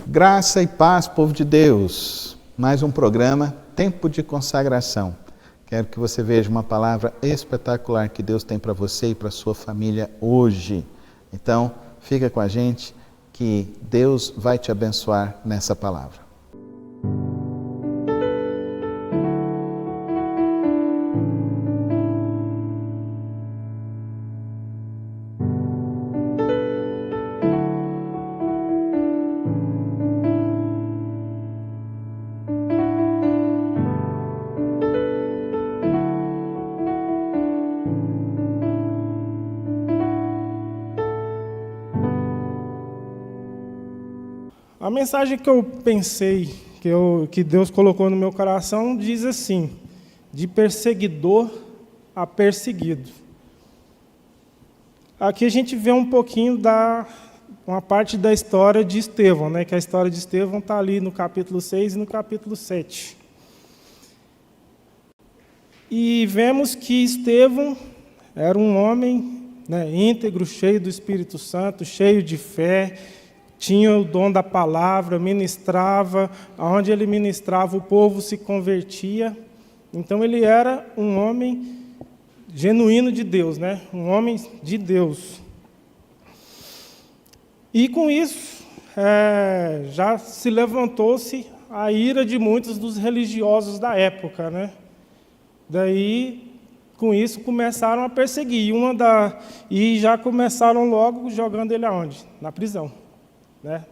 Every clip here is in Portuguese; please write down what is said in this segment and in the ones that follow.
Graça e paz, povo de Deus. Mais um programa, Tempo de Consagração. Quero que você veja uma palavra espetacular que Deus tem para você e para sua família hoje. Então, fica com a gente que Deus vai te abençoar nessa palavra. A mensagem que eu pensei, que Deus colocou no meu coração, diz assim: de perseguidor a perseguido. Aqui a gente vê um pouquinho uma parte da história de Estevão, né? Que a história de Estevão está ali no capítulo 6 e no capítulo 7. E vemos que Estevão era um homem, né, íntegro, cheio do Espírito Santo, cheio de fé, tinha o dom da palavra, ministrava, onde ele ministrava o povo se convertia. Então ele era um homem genuíno de Deus, né? Um homem de Deus. E com isso, já se levantou-se a ira de muitos dos religiosos da época, né? Daí, com isso, começaram a perseguir. E já começaram logo jogando ele aonde? Na prisão. Né?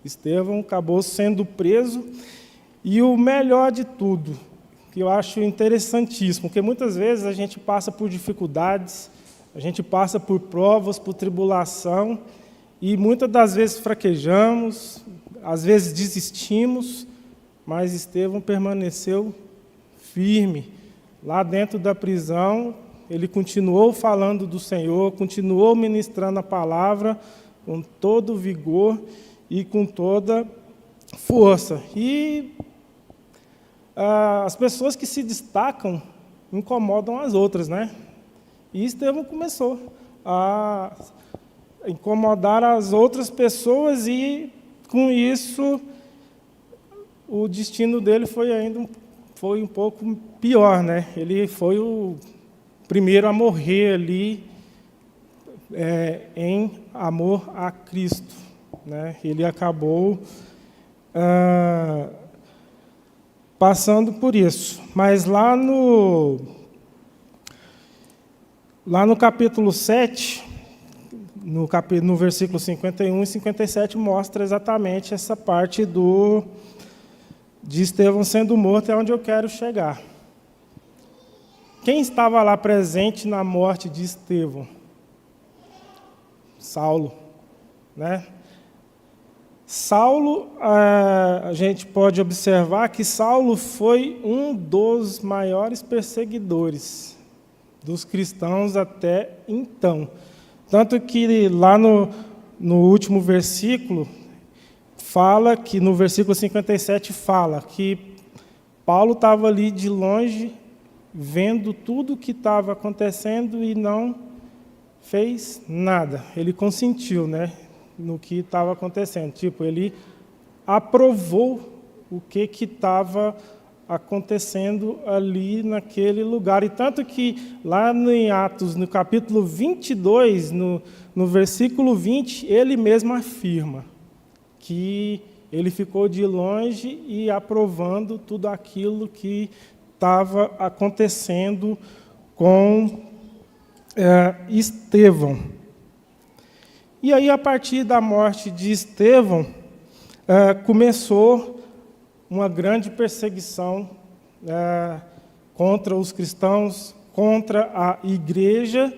Estevão acabou sendo preso, e o melhor de tudo, que eu acho interessantíssimo, porque muitas vezes a gente passa por dificuldades, a gente passa por provas, por tribulação, e muitas das vezes fraquejamos, às vezes desistimos, mas Estevão permaneceu firme. Lá dentro da prisão, ele continuou falando do Senhor, continuou ministrando a palavra, com todo vigor e com toda força. E as pessoas que se destacam incomodam as outras, né? E Estevão começou a incomodar as outras pessoas, e com isso o destino dele foi um pouco pior, né? Ele foi o primeiro a morrer ali, em amor a Cristo, né? Ele acabou passando por isso. Mas lá no capítulo 7, no versículo 51 e 57, mostra exatamente essa parte de Estevão sendo morto, é onde eu quero chegar. Quem estava lá presente na morte de Estevão? Saulo, né? Saulo, a gente pode observar que Saulo foi um dos maiores perseguidores dos cristãos até então. Tanto que lá no último versículo, fala que, no versículo 57, fala que Paulo estava ali de longe, vendo tudo o que estava acontecendo e não fez nada. Ele consentiu, né, no que estava acontecendo. Tipo, ele aprovou o que estava acontecendo ali naquele lugar. E tanto que lá em Atos, no capítulo 22, no versículo 20, ele mesmo afirma que ele ficou de longe e aprovando tudo aquilo que estava acontecendo com Estevão. E aí, a partir da morte de Estevão, começou uma grande perseguição contra os cristãos, contra a igreja,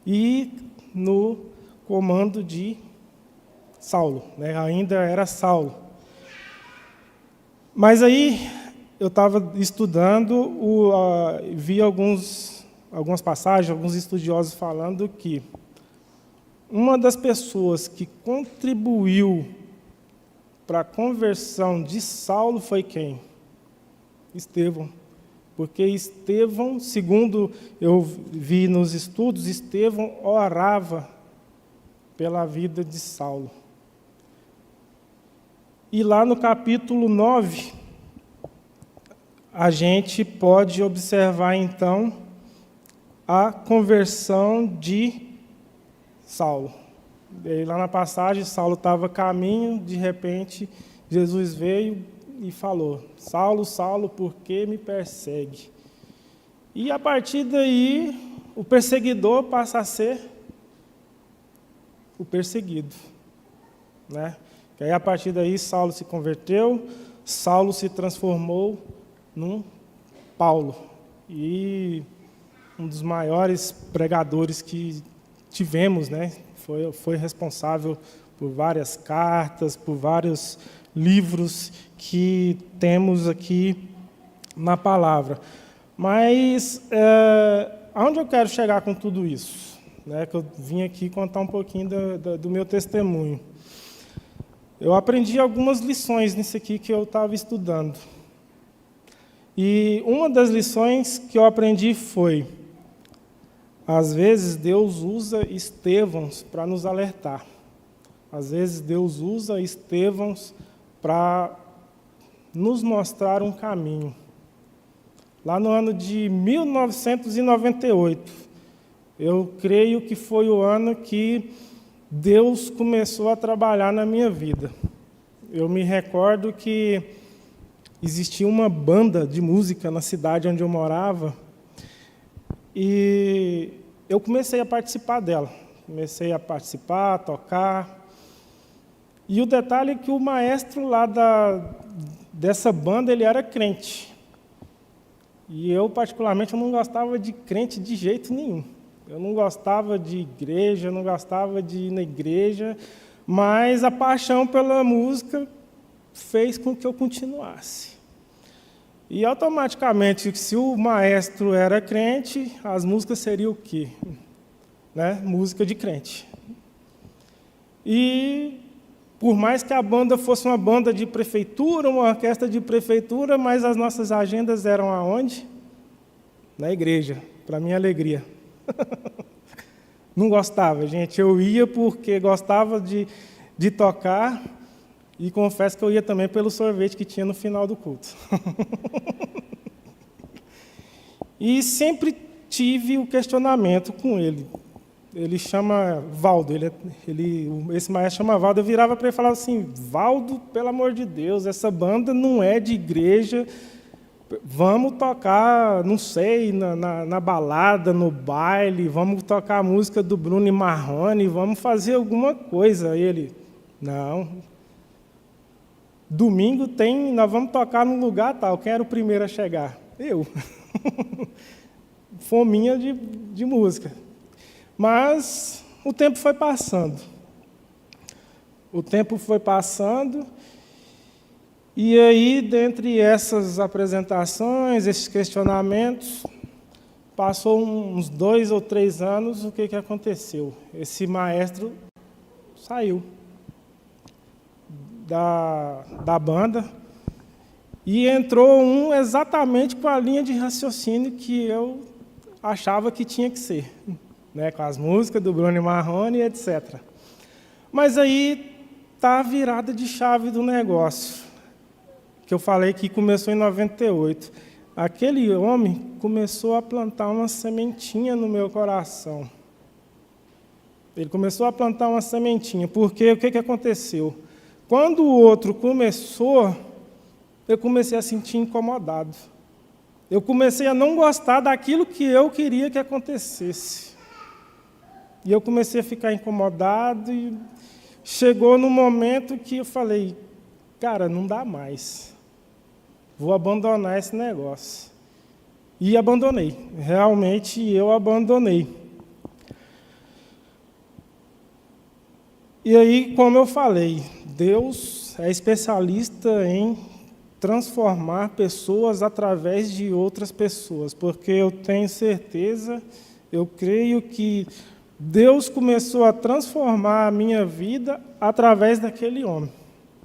e no comando de Saulo, né? Ainda era Saulo. Mas aí eu estava estudando, vi algumas passagens, alguns estudiosos falando que uma das pessoas que contribuiu para a conversão de Saulo foi quem? Estevão. Porque Estevão, segundo eu vi nos estudos, Estevão orava pela vida de Saulo. E lá no capítulo 9, a gente pode observar, então, a conversão de Saulo. E lá na passagem, Saulo estava a caminho, de repente, Jesus veio e falou: Saulo, Saulo, por que me persegue? E a partir daí, o perseguidor passa a ser o perseguido, né? E aí, a partir daí, Saulo se converteu, Saulo se transformou num Paulo. E um dos maiores pregadores que tivemos, né? Foi responsável por várias cartas, por vários livros que temos aqui na palavra. Mas aonde eu quero chegar com tudo isso? Né? Que eu vim aqui contar um pouquinho do meu testemunho. Eu aprendi algumas lições nisso aqui que eu estava estudando. E uma das lições que eu aprendi foi: às vezes Deus usa Estevãos para nos alertar. Às vezes Deus usa Estevãos para nos mostrar um caminho. Lá no ano de 1998, eu creio que foi o ano que Deus começou a trabalhar na minha vida. Eu me recordo que existia uma banda de música na cidade onde eu morava e eu comecei a participar dela. Comecei a participar, a tocar. E o detalhe é que o maestro lá dessa banda, ele era crente. E eu, particularmente, eu não gostava de crente de jeito nenhum. Eu não gostava de igreja, eu não gostava de ir na igreja, mas a paixão pela música fez com que eu continuasse. E, automaticamente, se o maestro era crente, as músicas seriam o quê? Né? Música de crente. E, por mais que a banda fosse uma banda de prefeitura, uma orquestra de prefeitura, mas as nossas agendas eram aonde? Na igreja, para minha alegria. Não gostava, gente. Eu ia porque gostava de tocar e confesso que eu ia também pelo sorvete que tinha no final do culto. E sempre tive o questionamento com ele. Ele chama Valdo, esse maestro chama Valdo. Eu virava para ele e falava assim: Valdo, pelo amor de Deus, essa banda não é de igreja. Vamos tocar, não sei, na balada, no baile, vamos tocar a música do Bruno e Marrone, vamos fazer alguma coisa. Aí ele: não. Domingo nós vamos tocar num lugar tal, quem era o primeiro a chegar? Eu. Fominha de música. Mas o tempo foi passando. E aí, dentre essas apresentações, esses questionamentos, passou uns 2 ou 3 anos, o que aconteceu? Esse maestro saiu da banda e entrou um exatamente com a linha de raciocínio que eu achava que tinha que ser, né, com as músicas do Bruno e Marrone, etc. Mas aí está a virada de chave do negócio, que eu falei que começou em 98. Aquele homem começou a plantar uma sementinha no meu coração. Ele começou a plantar uma sementinha, porque o que aconteceu? Quando o outro começou, eu comecei a sentir incomodado. Eu comecei a não gostar daquilo que eu queria que acontecesse. E eu comecei a ficar incomodado e chegou no momento que eu falei: cara, não dá mais. Vou abandonar esse negócio. E abandonei. Realmente eu abandonei. E aí, como eu falei, Deus é especialista em transformar pessoas através de outras pessoas, porque eu tenho certeza, eu creio que Deus começou a transformar a minha vida através daquele homem.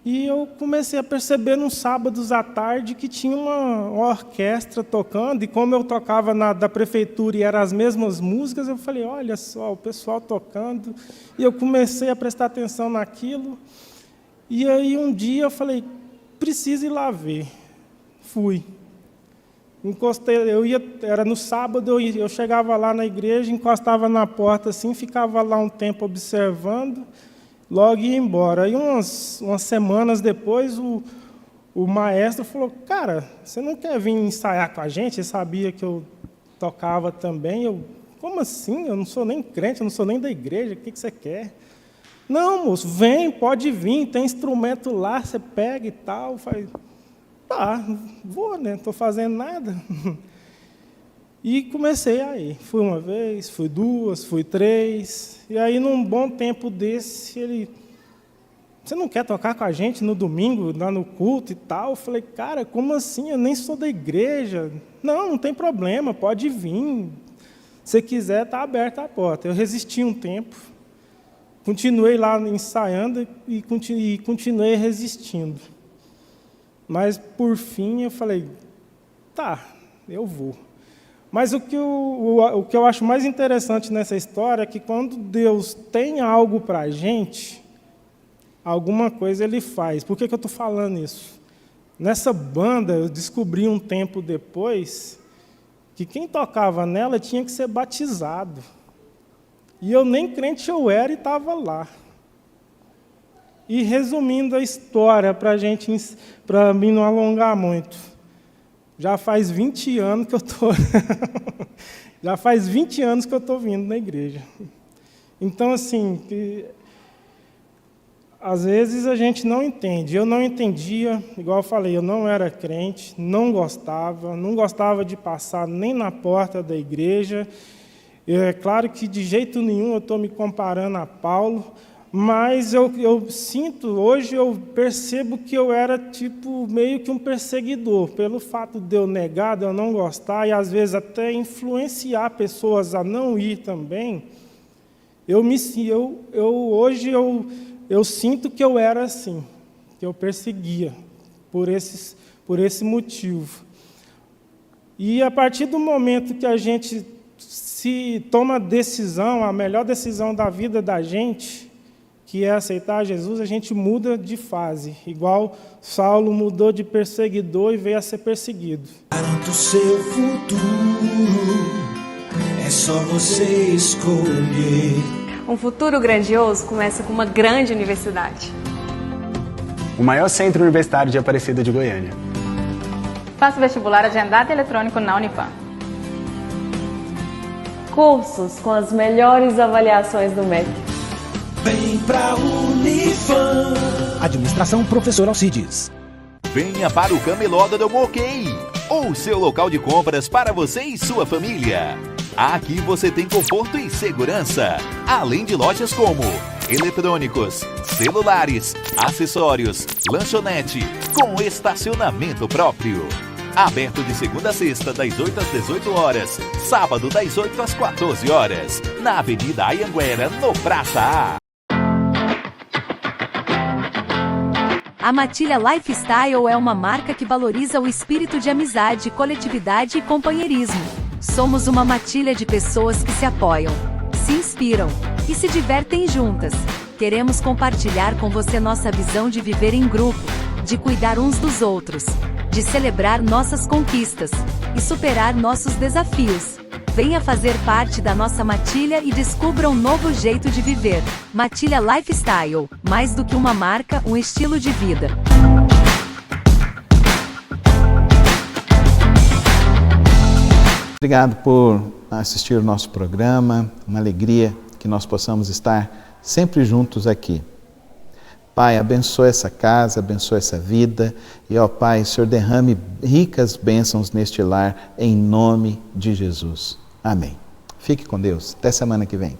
E eu comecei a perceber nos sábados à tarde que tinha uma orquestra tocando, e como eu tocava da prefeitura e eram as mesmas músicas, eu falei: olha só, o pessoal tocando. E eu comecei a prestar atenção naquilo, E aí um dia eu falei, preciso ir lá ver. Fui. Encostei, era no sábado, eu chegava lá na igreja, encostava na porta assim, ficava lá um tempo observando, logo ia embora. Aí umas semanas depois, o maestro falou, cara, você não quer vir ensaiar com a gente? Ele sabia que eu tocava também. Eu, como assim? Eu não sou nem crente, eu não sou nem da igreja, o que você quer? Não, moço, vem, pode vir, tem instrumento lá, você pega e tal. Faz, tá, vou, né? Não estou fazendo nada. E comecei a ir. Fui uma vez, fui duas, fui três. E aí, num bom tempo desse, ele... Você não quer tocar com a gente no domingo, lá no culto e tal? Eu falei, cara, como assim? Eu nem sou da igreja. Não tem problema, pode vir. Se quiser, está aberta a porta. Eu resisti um tempo, continuei lá ensaiando e continuei resistindo. Mas, por fim, eu falei, tá, eu vou. Mas o que eu acho mais interessante nessa história é que quando Deus tem algo para a gente, alguma coisa Ele faz. Por que eu estou falando isso? Nessa banda, eu descobri um tempo depois que quem tocava nela tinha que ser batizado. E eu nem crente eu era e estava lá. E resumindo a história, para mim não alongar muito, já faz 20 anos que eu estou já faz 20 anos que eu estou vindo na igreja. Então, assim, às vezes a gente não entende. Eu não entendia, igual eu falei, eu não era crente, não gostava de passar nem na porta da igreja. É claro que de jeito nenhum eu estou me comparando a Paulo, mas eu sinto, hoje eu percebo que eu era tipo meio que um perseguidor, pelo fato de eu negar, de eu não gostar, e às vezes até influenciar pessoas a não ir também. Hoje eu sinto que eu era assim, que eu perseguia por esse motivo. E a partir do momento que a gente se toma a decisão, a melhor decisão da vida da gente, que é aceitar Jesus, a gente muda de fase. Igual Saulo mudou de perseguidor e veio a ser perseguido. Garanto o seu futuro, é só você escolher. Um futuro grandioso começa com uma grande universidade. O maior centro universitário de Aparecida de Goiânia. Faça vestibular agendado e eletrônico na Unifam. Cursos com as melhores avaliações do MEC. Vem pra Unifam. Administração Professor Alcides. Venha para o Cameló da Moquei, o seu local de compras para você e sua família. Aqui você tem conforto e segurança, além de lojas como eletrônicos, celulares, acessórios, lanchonete, com estacionamento próprio. Aberto de segunda a sexta, das 8 às 18 horas, sábado das 8 às 14 horas, na Avenida Anhanguera, no Praça A. A Matilha Lifestyle é uma marca que valoriza o espírito de amizade, coletividade e companheirismo. Somos uma matilha de pessoas que se apoiam, se inspiram e se divertem juntas. Queremos compartilhar com você nossa visão de viver em grupo, de cuidar uns dos outros, de celebrar nossas conquistas e superar nossos desafios. Venha fazer parte da nossa matilha e descubra um novo jeito de viver. Matilha Lifestyle, mais do que uma marca, um estilo de vida. Obrigado por assistir o nosso programa, uma alegria que nós possamos estar sempre juntos aqui. Pai, abençoa essa casa, abençoa essa vida e, ó Pai, o Senhor derrame ricas bênçãos neste lar, em nome de Jesus. Amém. Fique com Deus. Até semana que vem.